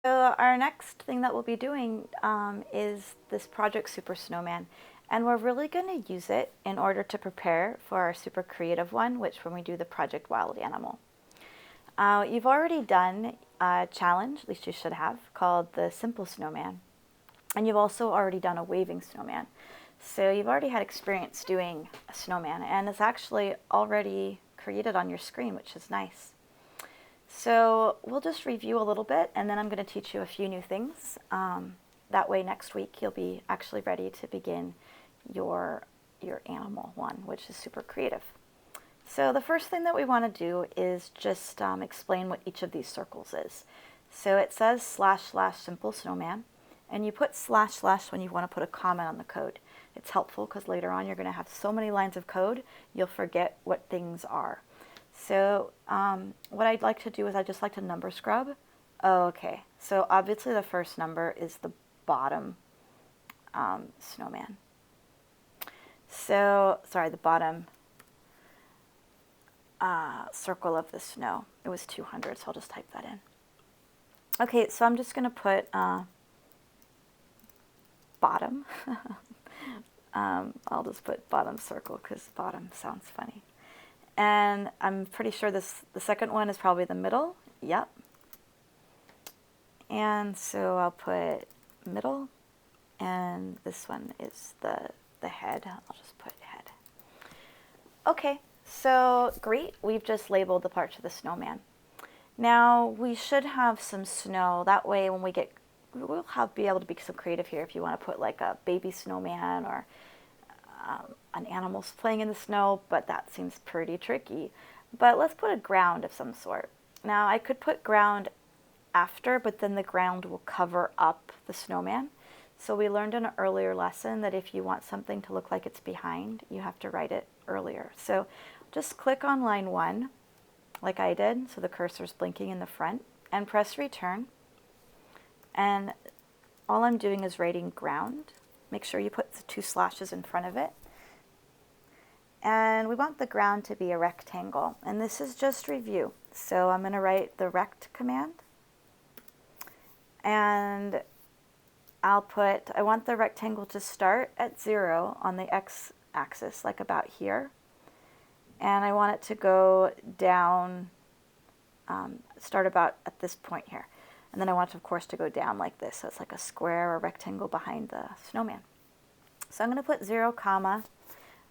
So our next thing that we'll be doing is this Project Super Snowman. And we're really going to use it in order to prepare for our super creative one, which when we do the Project Wild Animal. You've already done a challenge, at least you should have, called the Simple Snowman. And you've also already done a waving snowman. So you've already had experience doing a snowman, and it's actually already created on your screen, which is nice. So we'll just review a little bit, and then I'm going to teach you a few new things. That way next week you'll be actually ready to begin your animal one, which is super creative. So the first thing that we want to do is just explain what each of these circles is. So it says / simple snowman, and you put / when you want to put a comment on the code. It's helpful because later on you're going to have so many lines of code, you'll forget what things are. So what I'd like to do is I just like to number scrub. Oh, okay, so obviously the first number is the bottom snowman. So, sorry, the bottom circle of the snow. It was 200, so I'll just type that in. Okay, so I'm just going to put bottom. I'll just put bottom circle because bottom sounds funny. And I'm pretty sure the second one is probably the middle. Yep. And so I'll put middle, and this one is the head. I'll just put head. Okay, so great. We've just labeled the parts of the snowman. Now we should have some snow. That way when we get, we'll be able to be some creative here if you want to put like a baby snowman or an animal playing in the snow, but that seems pretty tricky. But let's put a ground of some sort. Now I could put ground after, but then the ground will cover up the snowman. So we learned in an earlier lesson that if you want something to look like it's behind, you have to write it earlier. So just click on line 1, like I did, so the cursor's blinking in the front, and press return. And all I'm doing is writing ground. Make sure you put the 2 slashes in front of it. And we want the ground to be a rectangle. And this is just review. So I'm going to write the rect command. And I want the rectangle to start at 0 on the x-axis, like about here. And I want it to go down, start about at this point here. And then I want it, of course, to go down like this. So it's like a square or rectangle behind the snowman. So I'm going to put 0, comma.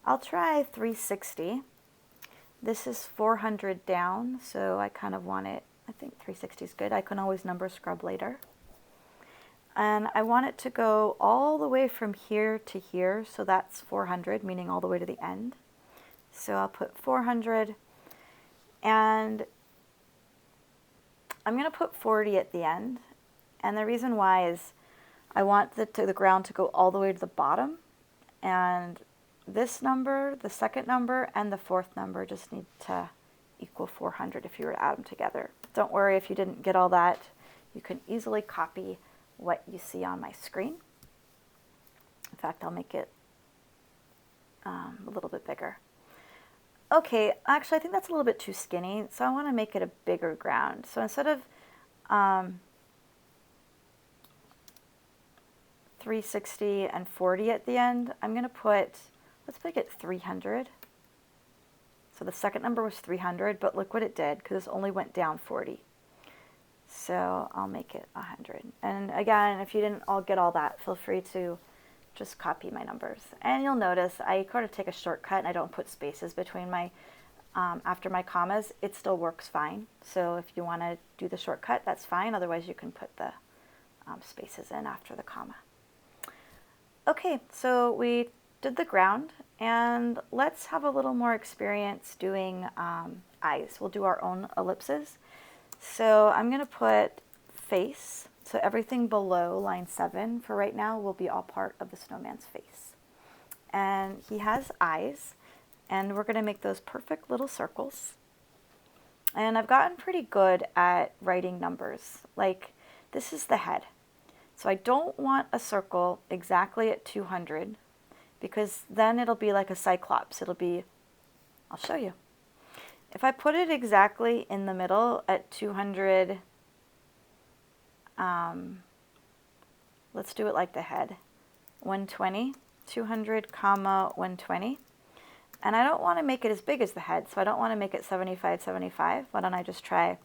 I'll try 360. This is 400 down, so I kind of want it, I think 360 is good. I can always number scrub later. And I want it to go all the way from here to here, so that's 400, meaning all the way to the end. So I'll put 400, and I'm going to put 40 at the end. And the reason why is I want the ground to go all the way to the bottom, and this number, the second number, and the fourth number just need to equal 400 if you were to add them together. Don't worry if you didn't get all that. You can easily copy what you see on my screen. In fact, I'll make it a little bit bigger. Okay, actually I think that's a little bit too skinny, so I want to make it a bigger ground. So instead of 360 and 40 at the end, I'm going to put, let's make it 300. So the second number was 300, but look what it did, because it only went down 40. So I'll make it 100. And again, if you didn't all get all that, feel free to just copy my numbers. And you'll notice I kind of take a shortcut and I don't put spaces between my, after my commas. It still works fine. So if you want to do the shortcut, that's fine. Otherwise you can put the spaces in after the comma. Okay, so we did the ground, and let's have a little more experience doing eyes. We'll do our own ellipses. So I'm going to put face. So everything below line 7 for right now will be all part of the snowman's face. And he has eyes, and we're going to make those perfect little circles. And I've gotten pretty good at writing numbers. Like, this is the head. So I don't want a circle exactly at 200, because then it'll be like a cyclops. It'll be, I'll show you. If I put it exactly in the middle at 200, let's do it like the head. 120, 200, comma, 120. And I don't want to make it as big as the head, so I don't want to make it 75, 75. Why don't I just try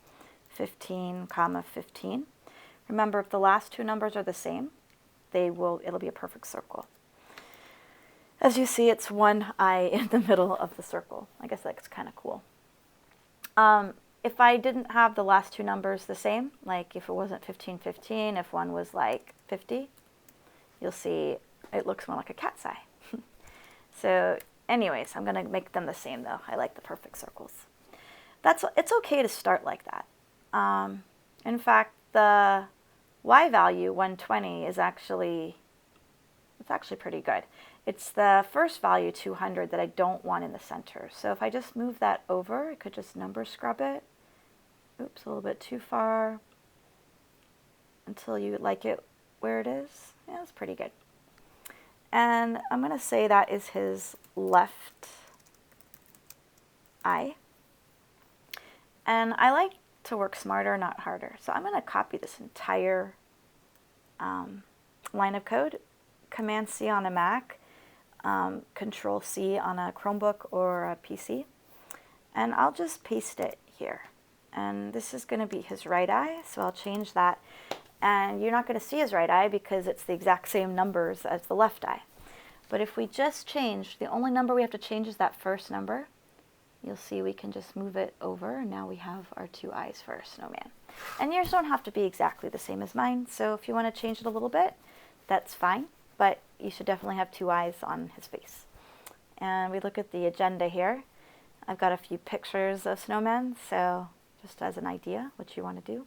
15, comma, 15. Remember, if the last two numbers are the same, it'll be a perfect circle. As you see, it's one eye in the middle of the circle. I guess that's kind of cool. If I didn't have the last two numbers the same, like if it wasn't 15, 15, if one was like 50, you'll see it looks more like a cat's eye. So anyways, I'm going to make them the same though. I like the perfect circles. It's okay to start like that. In fact, the y value, 120, is actually pretty good. It's the first value, 200, that I don't want in the center. So if I just move that over, I could just number scrub it. Oops, a little bit too far. Until you like it where it is. Yeah, it's pretty good. And I'm going to say that is his left eye. And I like to work smarter, not harder. So I'm going to copy this entire line of code, Command-C on a Mac, Control-C on a Chromebook or a PC, and I'll just paste it here. And this is going to be his right eye, so I'll change that. And you're not going to see his right eye because it's the exact same numbers as the left eye. But if we just change, the only number we have to change is that first number. You'll see we can just move it over, and now we have our two eyes for our snowman. And yours don't have to be exactly the same as mine, so if you want to change it a little bit, that's fine, but you should definitely have two eyes on his face. And we look at the agenda here. I've got a few pictures of snowmen, so just as an idea what you want to do.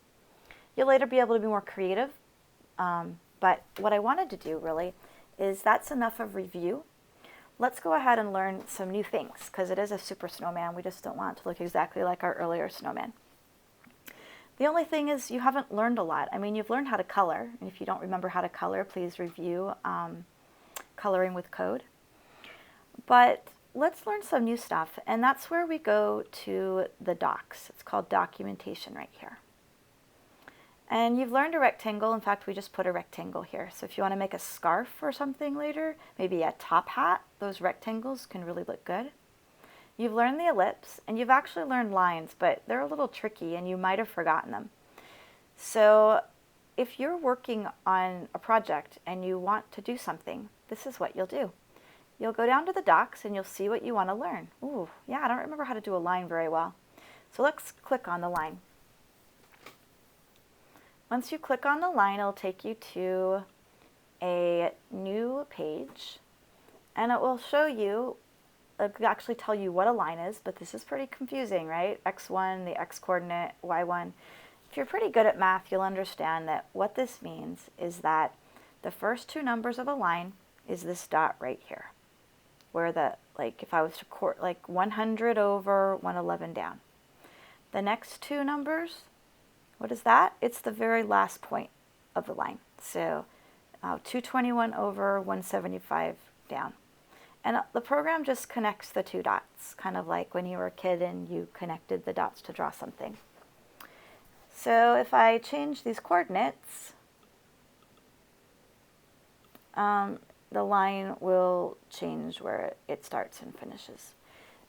You'll later be able to be more creative, but what I wanted to do really is that's enough of review. Let's go ahead and learn some new things, because it is a super snowman. We just don't want it to look exactly like our earlier snowman. The only thing is you haven't learned a lot. I mean, you've learned how to color, and if you don't remember how to color, please review coloring with code. But let's learn some new stuff, and that's where we go to the docs. It's called documentation right here. And you've learned a rectangle. In fact, we just put a rectangle here. So if you want to make a scarf or something later, maybe a top hat, those rectangles can really look good. You've learned the ellipse, and you've actually learned lines, but they're a little tricky, and you might have forgotten them. So if you're working on a project and you want to do something, this is what you'll do. You'll go down to the docs, and you'll see what you want to learn. Ooh, yeah, I don't remember how to do a line very well. So let's click on the line. Once you click on the line, it'll take you to a new page, and it will show you, it'll actually tell you what a line is, but this is pretty confusing, right? X1, the X coordinate, Y1. If you're pretty good at math, you'll understand that what this means is that the first two numbers of a line is this dot right here, where like if I was to like 100 over 111 down. The next two numbers, what is that? It's the very last point of the line. So 221 over 175 down. And the program just connects the two dots, kind of like when you were a kid and you connected the dots to draw something. So if I change these coordinates, the line will change where it starts and finishes.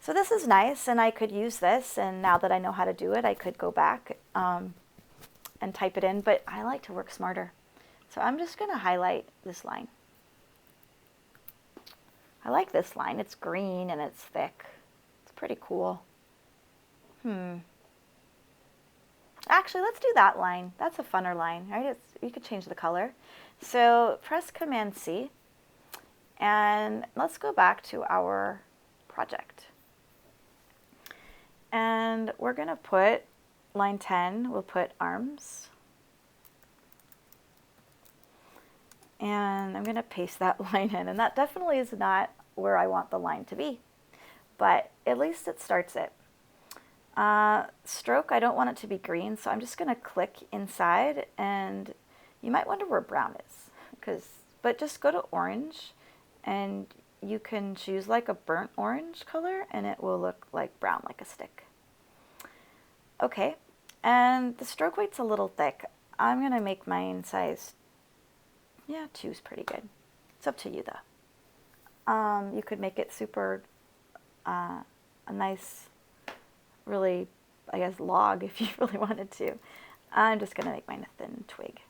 So this is nice, and I could use this, and now that I know how to do it, I could go back and type it in, but I like to work smarter. So I'm just going to highlight this line. I like this line. It's green and it's thick. It's pretty cool. Actually, let's do that line. That's a funner line, right? You could change the color. So press Command-C, and let's go back to our project. And we're going to put line 10, we'll put arms. And I'm going to paste that line in. And that definitely is not where I want the line to be. But at least it starts it. Stroke, I don't want it to be green, so I'm just going to click inside. And you might wonder where brown is. But just go to orange, and you can choose like a burnt orange color, and it will look like brown, like a stick. Okay, and the stroke weight's a little thick. I'm going to make mine size, yeah, 2 is pretty good. It's up to you though. You could make it super, a nice, really, I guess, log if you really wanted to. I'm just going to make mine a thin twig.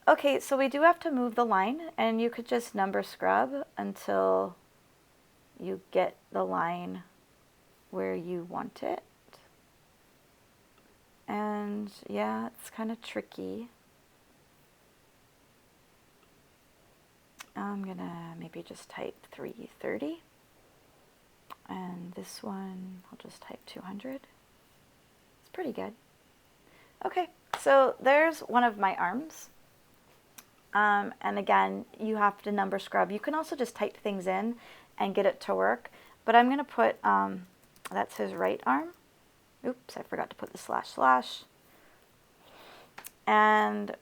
Okay, so we do have to move the line, and you could just number scrub until you get the line where you want it. And yeah, it's kind of tricky. I'm gonna maybe just type 330. And this one, I'll just type 200. It's pretty good. Okay, so there's one of my arms. And again, you have to number scrub. You can also just type things in and get it to work. But I'm going to put, that's his right arm. Oops, I forgot to put the slash slash. And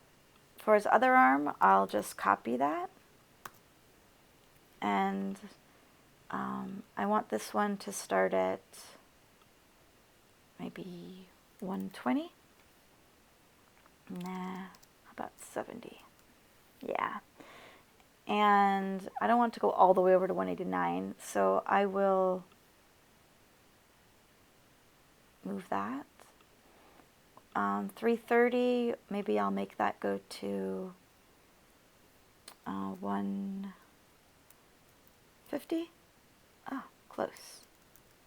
for his other arm, I'll just copy that. And I want this one to start at maybe 120. Nah, how about 70? Yeah. And I don't want to go all the way over to 189, so I will move that. 330, maybe I'll make that go to 150. Oh, close.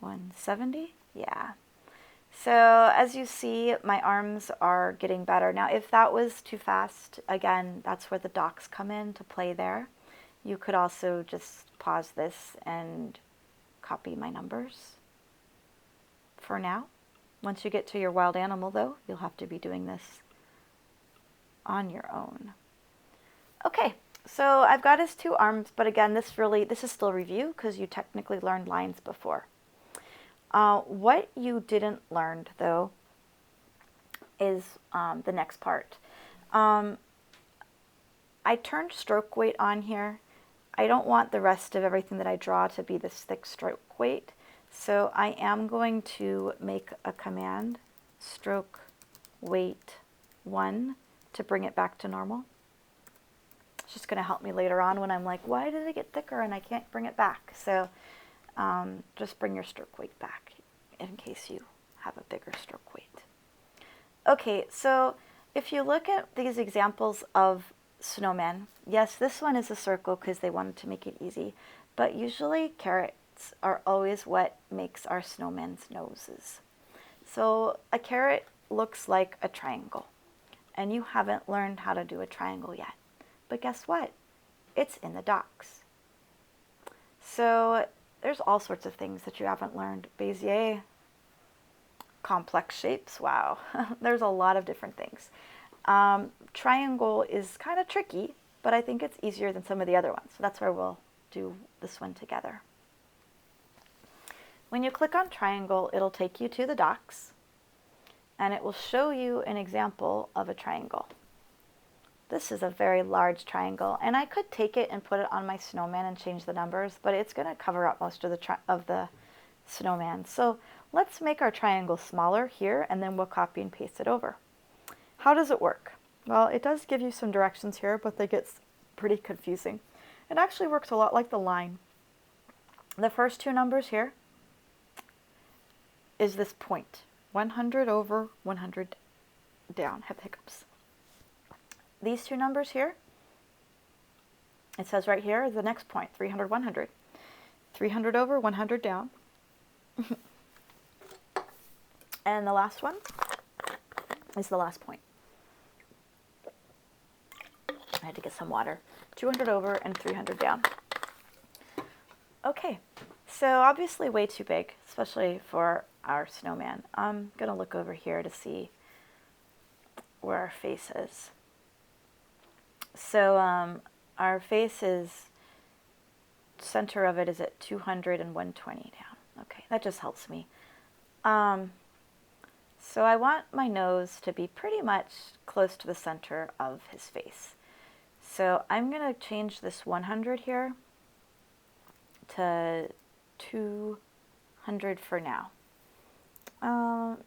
170, yeah. So as you see, my arms are getting better. Now, if that was too fast, again, that's where the docs come in to play there. You could also just pause this and copy my numbers for now. Once you get to your wild animal, though, you'll have to be doing this on your own. Okay, so I've got his 2 arms, but again, this is still review because you technically learned lines before. What you didn't learn, though, is the next part. I turned stroke weight on here. I don't want the rest of everything that I draw to be this thick stroke weight, so I am going to make a command, stroke weight 1, to bring it back to normal. It's just going to help me later on when I'm like, why did it get thicker and I can't bring it back? So just bring your stroke weight back in case you have a bigger stroke weight. Okay, so if you look at these examples of snowmen, yes, this one is a circle because they wanted to make it easy, but usually carrots are always what makes our snowmen's noses. So a carrot looks like a triangle, and you haven't learned how to do a triangle yet. But guess what? It's in the docs. So there's all sorts of things that you haven't learned. Bezier, complex shapes, wow. There's a lot of different things. Triangle is kind of tricky, but I think it's easier than some of the other ones. So that's where we'll do this one together. When you click on triangle, it'll take you to the docs, and it will show you an example of a triangle. This is a very large triangle, and I could take it and put it on my snowman and change the numbers, but it's going to cover up most of the snowman. So let's make our triangle smaller here, and then we'll copy and paste it over. How does it work? Well, it does give you some directions here, but they get pretty confusing. It actually works a lot like the line. The first 2 numbers here is this point, 100 over 100 down, have hiccups. These 2 numbers here, it says right here, the next point, 300, 100. 300 over, 100 down. And the last one is the last point. I had to get some water. 200 over and 300 down. Okay, so obviously way too big, especially for our snowman. I'm going to look over here to see where our face is. So our face is, center of it is at 200 and 120 down. Okay, that just helps me. So I want my nose to be pretty much close to the center of his face. So I'm going to change this 100 here to 200 for now.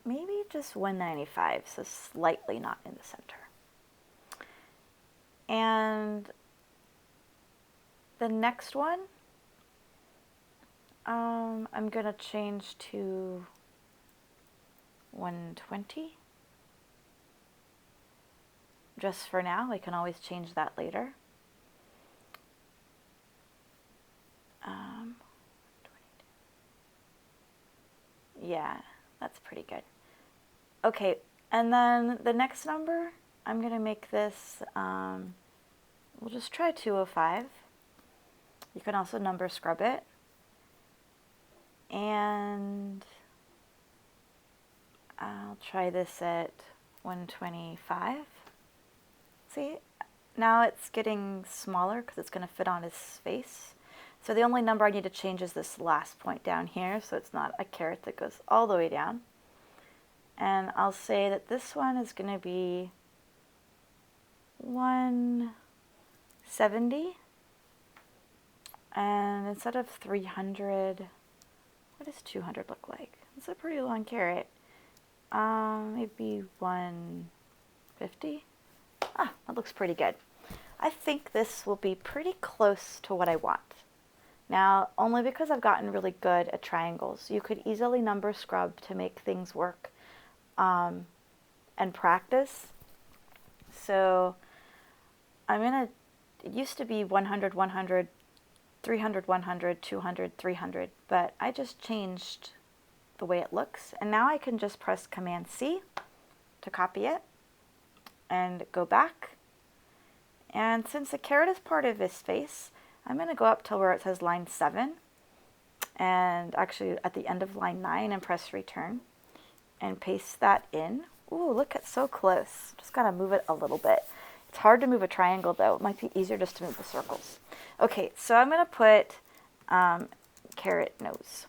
Maybe just 195, so slightly not in the center. And the next one, I'm going to change to 120. Just for now, I can always change that later. Yeah, that's pretty good. Okay, and then the next number, I'm going to make this, we'll just try 205. You can also number scrub it. And I'll try this at 125. See, now it's getting smaller because it's going to fit on his face. So the only number I need to change is this last point down here, so it's not a caret that goes all the way down. And I'll say that this one is going to be 170. And instead of 300, what does 200 look like? It's a pretty long caret. Maybe 150. Ah, that looks pretty good. I think this will be pretty close to what I want. Now, only because I've gotten really good at triangles. You could easily number scrub to make things work and practice. So it used to be 100, 100, 300, 100, 200, 300, but I just changed the way it looks. And now I can just press Command C to copy it and go back. And since the caret is part of his face, I'm going to go up to where it says line 7, and actually at the end of line 9, and press return and paste that in. Ooh, look, it's so close. Just got to move it a little bit. It's hard to move a triangle though. It might be easier just to move the circles. Okay, so I'm going to put caret nose.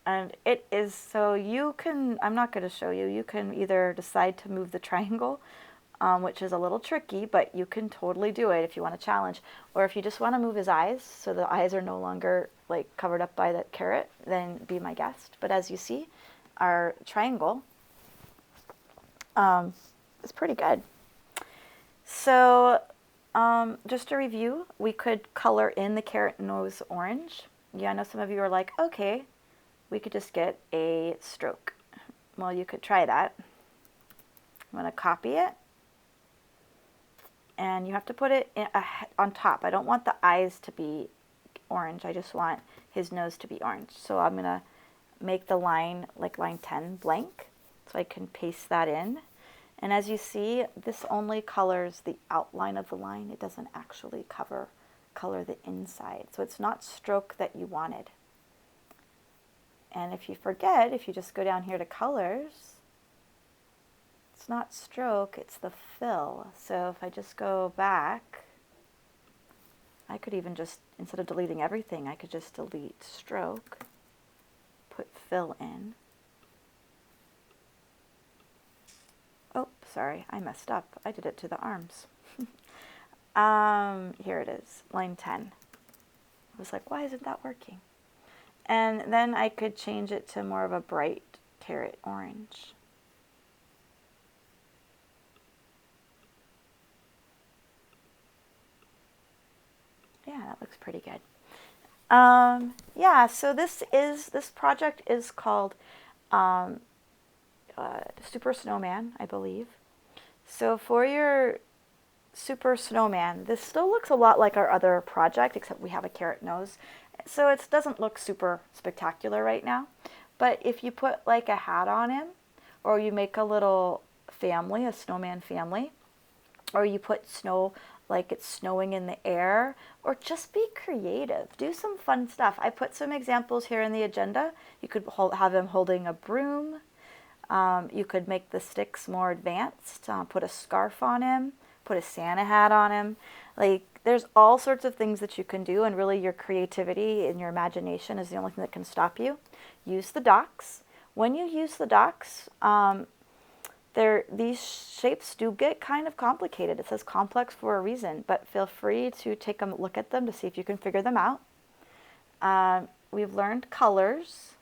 And it is, so you can, I'm not going to show you, you can either decide to move the triangle, which is a little tricky, but you can totally do it if you want to challenge. Or if you just want to move his eyes, so the eyes are no longer like covered up by that caret, then be my guest. But as you see, our triangle is pretty good. So just to review, we could color in the caret nose orange. Yeah, I know some of you are like, okay, we could just get a stroke. Well, you could try that. I'm going to copy it. And you have to put it on top. I don't want the eyes to be orange. I just want his nose to be orange. So I'm going to make the line, like line 10, blank. So I can paste that in. And as you see, this only colors the outline of the line. It doesn't actually color the inside. So it's not stroke that you wanted. And if you forget, if you just go down here to colors, it's not stroke, it's the fill. So if I just go back, I could even just, instead of deleting everything, I could just delete stroke, put fill in. Oh, sorry, I messed up. I did it to the arms. Here it is, line 10. I was like, why isn't that working? And then I could change it to more of a bright caret orange. Yeah, that looks pretty good. Yeah, so this project is called Super Snowman, I believe. So for your Super Snowman, this still looks a lot like our other project, except we have a caret nose. So it doesn't look super spectacular right now. But if you put like a hat on him, or you make a little family, a snowman family, or you put snow like it's snowing in the air, or just be creative. Do some fun stuff. I put some examples here in the agenda. You could have him holding a broom. You could make the sticks more advanced. Put a scarf on him. Put a Santa hat on him. Like, there's all sorts of these that you can do, and really your creativity and your imagination is the only thing that can stop you. Use the docs. When you use the docs, these shapes do get kind of complicated. It says complex for a reason, but feel free to take a look at them to see if you can figure them out. We've learned colors,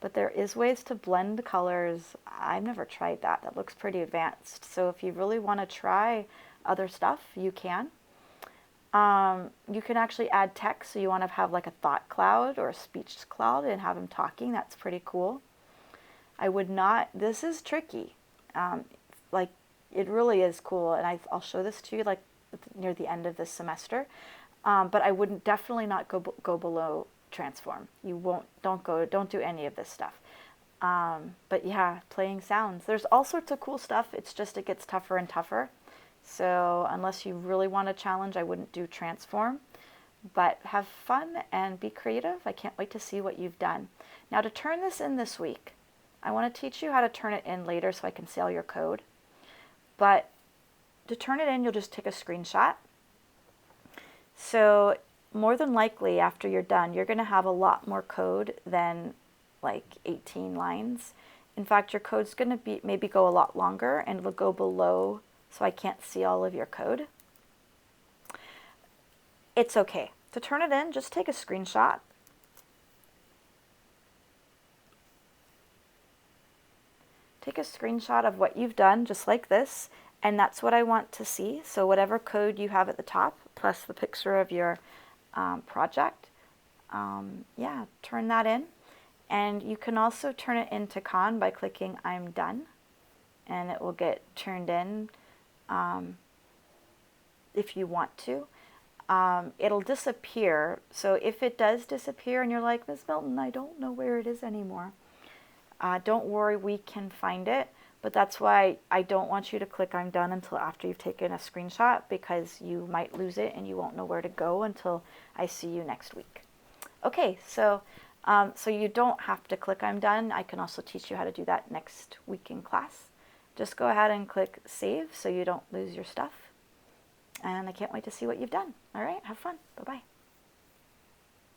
but there is ways to blend colors. I've never tried that. That looks pretty advanced. So if you really want to try other stuff, you can. You can actually add text, so you want to have like a thought cloud or a speech cloud and have them talking. That's pretty cool. I would not, this is tricky. Like, it really is cool, and I'll show this to you like near the end of this semester. But I wouldn't, definitely not go below transform. You won't, don't do any of this stuff. But yeah, playing sounds. There's all sorts of cool stuff. It's just, it gets tougher and tougher. So unless you really want a challenge, I wouldn't do transform. But have fun and be creative. I can't wait to see what you've done. Now to turn this in this week, I want to teach you how to turn it in later so I can see all your code. But to turn it in, you'll just take a screenshot. So more than likely after you're done, you're going to have a lot more code than like 18 lines. In fact, your code's going to be maybe go a lot longer, and it'll go below, so I can't see all of your code. It's okay. To turn it in, just take a screenshot. Take a screenshot of what you've done, just like this, and that's what I want to see. So whatever code you have at the top, plus the picture of your project, yeah, turn that in. And you can also turn it into Con by clicking I'm done, and it will get turned in if you want to. It'll disappear. So if it does disappear and you're like, Ms. Milton, I don't know where it is anymore, don't worry, we can find it. But that's why I don't want you to click I'm done until after you've taken a screenshot, because you might lose it and you won't know where to go until I see you next week. Okay, so you don't have to click I'm done. I can also teach you how to do that next week in class. Just go ahead and click save so you don't lose your stuff. And I can't wait to see what you've done. All right, have fun. Bye-bye.